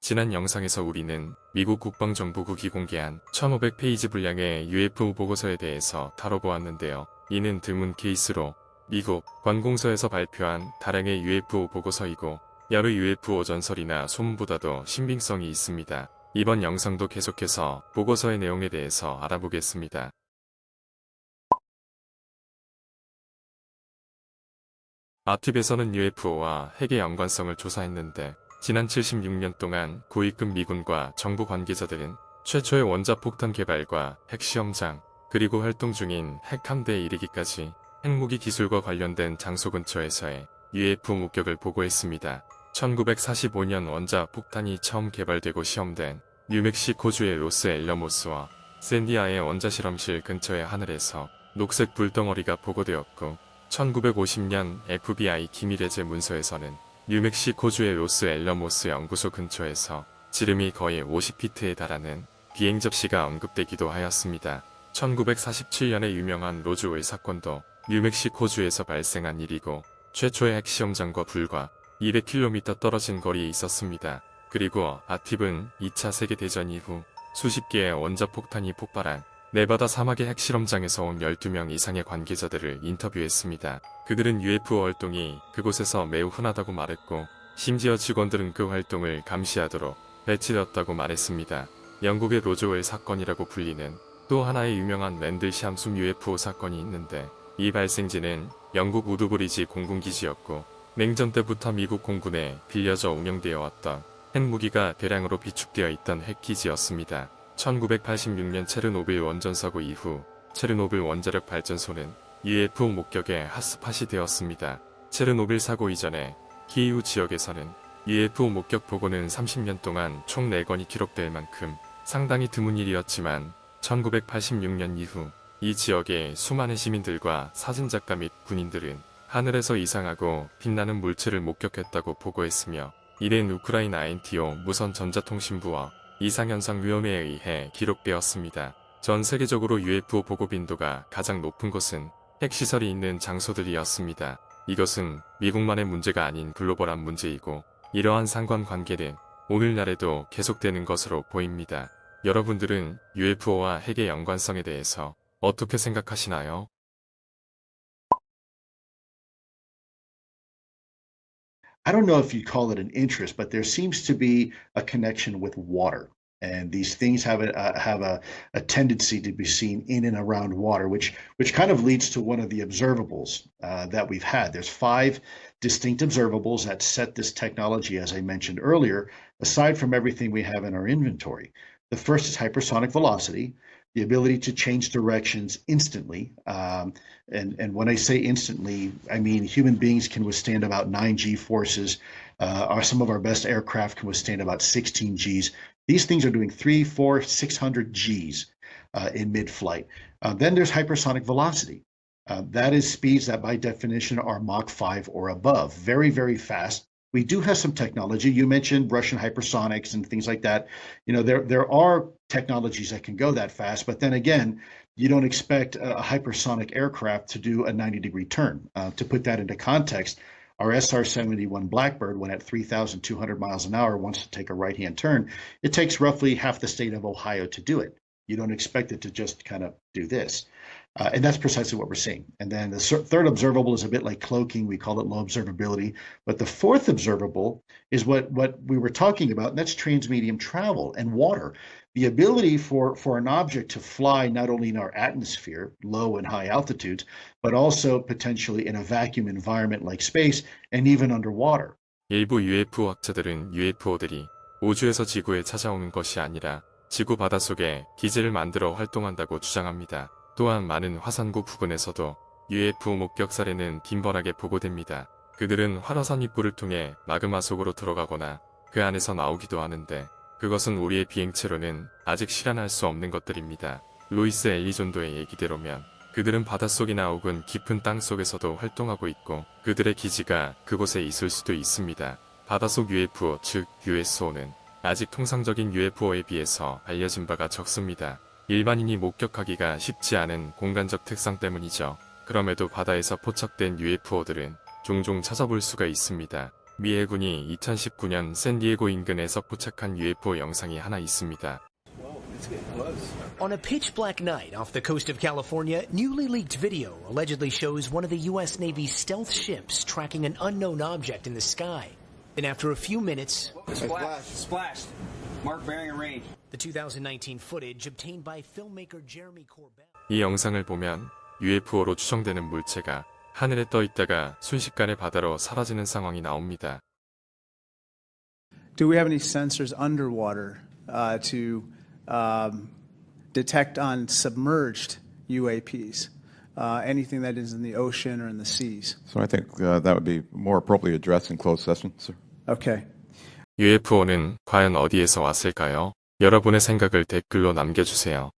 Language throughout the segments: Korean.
지난 영상에서 우리는 미국 국방정보국이 공개한 1500페이지 분량의 UFO 보고서에 대해서 다뤄보았는데요. 이는 드문 케이스로 미국 관공서에서 발표한 다량의 UFO 보고서이고 여러 UFO 전설이나 소문보다도 신빙성이 있습니다. 이번 영상도 계속해서 보고서의 내용에 대해서 알아보겠습니다. 앞팁에서는 UFO와 핵의 연관성을 조사했는데 지난 76년 동안 고위급 미군과 정부 관계자들은 최초의 원자폭탄 개발과 핵시험장, 그리고 활동 중인 핵함대에 이르기까지 핵무기 기술과 관련된 장소 근처에서의 UFO 목격을 보고했습니다. 1945년 원자폭탄이 처음 개발되고 시험된 뉴멕시코주의 로스 엘러모스와 샌디아의 원자실험실 근처의 하늘에서 녹색 불덩어리가 보고되었고 1950년 FBI 기밀해제 문서에서는 뉴멕시코주의 로스 엘러모스 연구소 근처에서 지름이 거의 50피트에 달하는 비행 접시가 언급되기도 하였습니다. 1947년에 유명한 로즈웰 사건도 뉴멕시코주에서 발생한 일이고 최초의 핵시험장과 불과 200km 떨어진 거리에 있었습니다. 그리고 아팁은 2차 세계대전 이후 수십 개의 원자폭탄이 폭발한 네바다 사막의 핵실험장에서 온 12명 이상의 관계자들을 인터뷰했습니다. 그들은 UFO 활동이 그곳에서 매우 흔하다고 말했고 심지어 직원들은 그 활동을 감시하도록 배치되었다고 말했습니다. 영국의 로즈웰 사건이라고 불리는 또 하나의 유명한 랜들시암 UFO 사건이 있는데 이 발생지는 영국 우드브리지 공군기지였고 냉전 때부터 미국 공군에 빌려져 운영되어 왔던 핵무기가 대량으로 비축되어 있던 핵기지였습니다. 1986년 체르노빌 원전사고 이후 체르노빌 원자력 발전소는 UFO 목격의 핫스팟이 되었습니다. 체르노빌 사고 이전에 키이우 지역에서는 UFO 목격 보고는 30년 동안 총 4건이 기록될 만큼 상당히 드문 일이었지만 1986년 이후 이 지역의 수많은 시민들과 사진작가 및 군인들은 하늘에서 이상하고 빛나는 물체를 목격했다고 보고했으며 이는 우크라이나 NTO 무선 전자통신부와 이상현상위원회에 의해 기록되었습니다. 전 세계적으로 UFO 보고 빈도가 가장 높은 곳은 핵시설이 있는 장소들이었습니다. 이것은 미국만의 문제가 아닌 글로벌한 문제이고 이러한 상관관계는 오늘날에도 계속되는 것으로 보입니다. 여러분들은 UFO와 핵의 연관성에 대해서 어떻게 생각하시나요? I don't know if you call it an interest, but there seems to be a connection with water. And these things have a tendency to be seen in and around water, which kind of leads to one of the observables that we've had. There's 5 distinct observables that set this technology, as I mentioned earlier, aside from everything we have in our inventory. The first is hypersonic velocity, the ability to change directions instantly. And when I say instantly, I mean human beings can withstand about 9 G forces. Some of our best aircraft can withstand about 16 Gs. These things are doing 300, 400, 600 Gs in mid-flight. Then there's hypersonic velocity. That is speeds that by definition are Mach 5 or above. Very, very fast. We do have some technology. You mentioned Russian hypersonics and things like that. You know, there are technologies that can go that fast, but then again, you don't expect a hypersonic aircraft to do a 90-degree turn. To put that into context, our SR-71 Blackbird, when at 3,200 miles an hour, wants to take a right-hand turn. It takes roughly half the state of Ohio to do it. You don't expect it to just kind of do this. And that's precisely what we're seeing. And then the third observable is a bit like cloaking. We call it low observability. But the fourth observable is what we were talking about, and that's transmedium travel and water. The ability for an object to fly not only in our atmosphere, low and high altitudes, but also potentially in a vacuum environment like space and even underwater. 일부 UFO 학자들은 UFO들이 우주에서 지구에 찾아오는 것이 아니라 지구 바닷속에 기지를 만들어 활동한다고 주장합니다. 또한 많은 화산고 부근에서도 UFO 목격 사례는 빈번하게 보고됩니다. 그들은 활화산 입구를 통해 마그마 속으로 들어가거나 그 안에서 나오기도 하는데 그것은 우리의 비행체로는 아직 실현할 수 없는 것들입니다. 로이스 엘리존도의 얘기대로면 그들은 바닷속이나 혹은 깊은 땅 속에서도 활동하고 있고 그들의 기지가 그곳에 있을 수도 있습니다. 바닷속 UFO 즉 USO는 아직 통상적인 UFO에 비해서 알려진 바가 적습니다. 일반인이 목격하기가 쉽지 않은 공간적 특성 때문이죠. 그럼에도 바다에서 포착된 UFO들은 종종 찾아볼 수가 있습니다. 미 해군이 2019년 샌디에고 인근에서 포착한 UFO 영상이 하나 있습니다. On a pitch black night off the coast of California, newly leaked video allegedly shows one of the U.S. Navy's stealth ships tracking an unknown object in the sky. Then after a few minutes, Splashed. Mark bearing and range. the 2019 footage obtained by filmmaker Jeremy Corbell. 이 영상을 보면 UFO로 추정되는 물체가 하늘에 떠 있다가 순식간에 바다로 사라지는 상황이 나옵니다. Do we have any sensors underwater to detect on submerged UAPs? Anything that is in the ocean or in the seas? So I think that would be more appropriately addressed in closed session, sir. Okay. UFO는 과연 어디에서 왔을까요? 여러분의 생각을 댓글로 남겨주세요.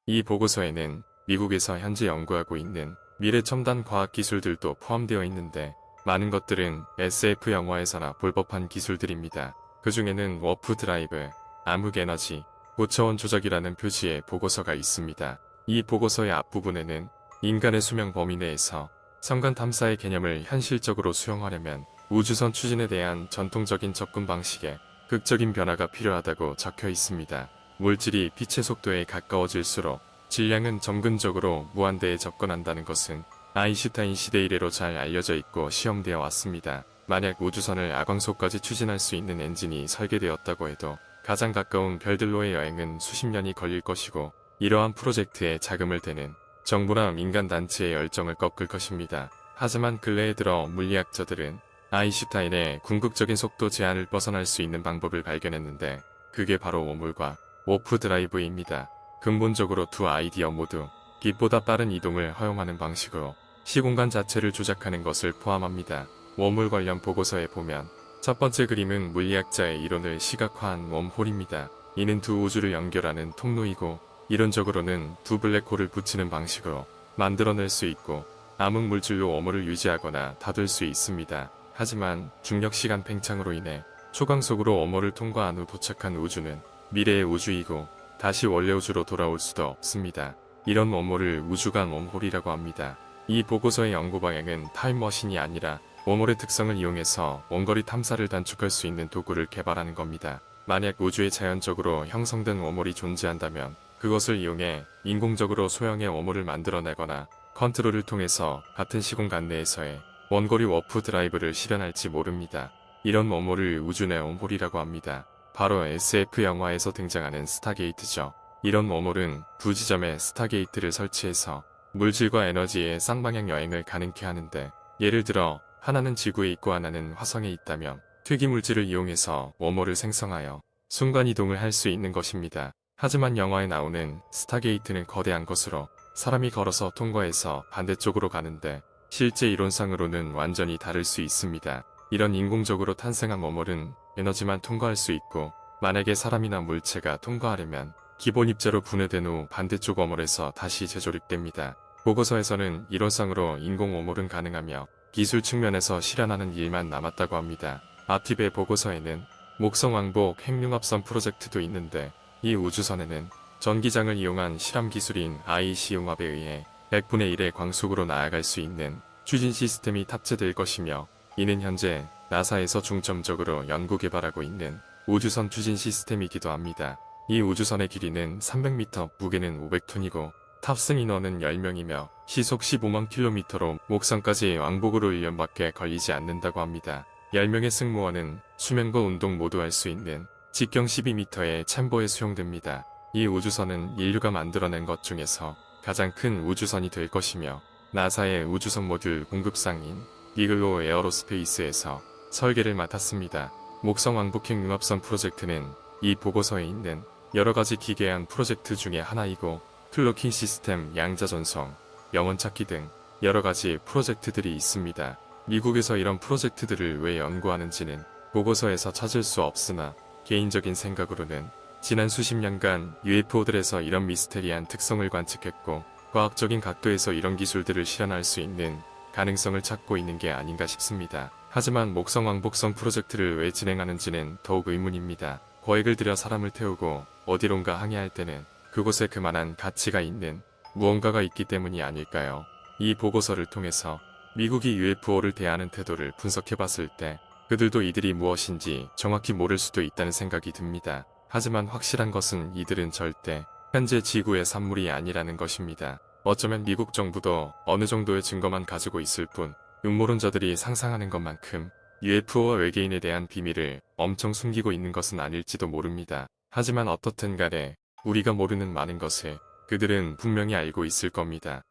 이 보고서에는 미국에서 현재 연구하고 있는 미래 첨단 과학 기술들도 포함되어 있는데 많은 것들은 SF 영화에서나 볼 법한 기술들입니다. 그 중에는 워프 드라이브, 암흑 에너지, 고차원 조작이라는 표지의 보고서가 있습니다. 이 보고서의 앞부분에는 인간의 수명 범위 내에서 성간 탐사의 개념을 현실적으로 수용하려면 우주선 추진에 대한 전통적인 접근 방식에 극적인 변화가 필요하다고 적혀 있습니다. 물질이 빛의 속도에 가까워질수록 질량은 점근적으로 무한대에 접근한다는 것은 아인슈타인 시대 이래로 잘 알려져 있고 시험되어 왔습니다. 만약 우주선을 아광소까지 추진할 수 있는 엔진이 설계되었다고 해도 가장 가까운 별들로의 여행은 수십 년이 걸릴 것이고 이러한 프로젝트에 자금을 대는 정부나 민간 단체의 열정을 꺾을 것입니다. 하지만 근래에 들어 물리학자들은 아인슈타인의 궁극적인 속도 제한을 벗어날 수 있는 방법을 발견했는데 그게 바로 워물과 워프 드라이브입니다. 근본적으로 두 아이디어 모두 빛보다 빠른 이동을 허용하는 방식으로 시공간 자체를 조작하는 것을 포함합니다. 웜홀 관련 보고서에 보면 첫 번째 그림은 물리학자의 이론을 시각화한 웜홀입니다. 이는 두 우주를 연결하는 통로이고 이론적으로는 두 블랙홀을 붙이는 방식으로 만들어낼 수 있고 암흑 물질로 웜홀을 유지하거나 닫을 수 있습니다. 하지만 중력시간 팽창으로 인해 초강속으로 웜홀을 통과한 후 도착한 우주는 미래의 우주이고 다시 원래 우주로 돌아올 수도 없습니다. 이런 웜홀을 우주간 웜홀이라고 합니다. 이 보고서의 연구 방향은 타임머신이 아니라 웜홀의 특성을 이용해서 원거리 탐사를 단축할 수 있는 도구를 개발하는 겁니다. 만약 우주에 자연적으로 형성된 웜홀이 존재한다면 그것을 이용해 인공적으로 소형의 웜홀을 만들어내거나 컨트롤을 통해서 같은 시공간 내에서의 원거리 워프 드라이브를 실현할지 모릅니다. 이런 웜홀을 우주 내 웜홀이라고 합니다. 바로 SF 영화에서 등장하는 스타게이트죠. 이런 웜홀은 두 지점에 스타게이트를 설치해서 물질과 에너지의 쌍방향 여행을 가능케 하는데 예를 들어 하나는 지구에 있고 하나는 화성에 있다면 퇴기물질을 이용해서 웜홀을 생성하여 순간이동을 할 수 있는 것입니다. 하지만 영화에 나오는 스타게이트는 거대한 것으로 사람이 걸어서 통과해서 반대쪽으로 가는데 실제 이론상으로는 완전히 다를 수 있습니다. 이런 인공적으로 탄생한 웜홀은 에너지만 통과할 수 있고 만약에 사람이나 물체가 통과하려면 기본 입자로 분해된 후 반대쪽 웜홀에서 다시 재조립됩니다. 보고서에서는 이론상으로 인공 웜홀은 가능하며 기술 측면에서 실현하는 일만 남았다고 합니다. 앞팁의 보고서에는 목성 왕복 핵융합선 프로젝트도 있는데 이 우주선에는 전기장을 이용한 실험 기술인 IC 융합에 의해 100분의 1의 광속으로 나아갈 수 있는 추진 시스템이 탑재될 것이며 이는 현재 나사에서 중점적으로 연구 개발하고 있는 우주선 추진 시스템이기도 합니다. 이 우주선의 길이는 300m, 무게는 500톤이고 탑승 인원은 10명이며 시속 15만 킬로미터로 목성까지 왕복으로 1년밖에 걸리지 않는다고 합니다. 10명의 승무원은 수면과 운동 모두 할 수 있는 직경 12m의 챔버에 수용됩니다. 이 우주선은 인류가 만들어낸 것 중에서 가장 큰 우주선이 될 것이며 나사의 우주선 모듈 공급상인 비글로 에어로스페이스에서 설계를 맡았습니다. 목성 왕복행 융합선 프로젝트는 이 보고서에 있는 여러가지 기괴한 프로젝트 중에 하나이고 클로킹 시스템, 양자 전송, 영원 찾기 등 여러가지 프로젝트들이 있습니다. 미국에서 이런 프로젝트들을 왜 연구하는지는 보고서에서 찾을 수 없으나 개인적인 생각으로는 지난 수십 년간 UFO들에서 이런 미스테리한 특성을 관측했고 과학적인 각도에서 이런 기술들을 실현할 수 있는 가능성을 찾고 있는 게 아닌가 싶습니다. 하지만 목성 왕복선 프로젝트를 왜 진행하는지는 더욱 의문입니다. 거액을 들여 사람을 태우고 어디론가 항해할 때는 그곳에 그만한 가치가 있는 무언가가 있기 때문이 아닐까요? 이 보고서를 통해서 미국이 UFO를 대하는 태도를 분석해봤을 때 그들도 이들이 무엇인지 정확히 모를 수도 있다는 생각이 듭니다. 하지만 확실한 것은 이들은 절대 현재 지구의 산물이 아니라는 것입니다. 어쩌면 미국 정부도 어느 정도의 증거만 가지고 있을 뿐 음모론자들이 상상하는 것만큼 UFO와 외계인에 대한 비밀을 엄청 숨기고 있는 것은 아닐지도 모릅니다. 하지만 어떻든 간에 우리가 모르는 많은 것을 그들은 분명히 알고 있을 겁니다.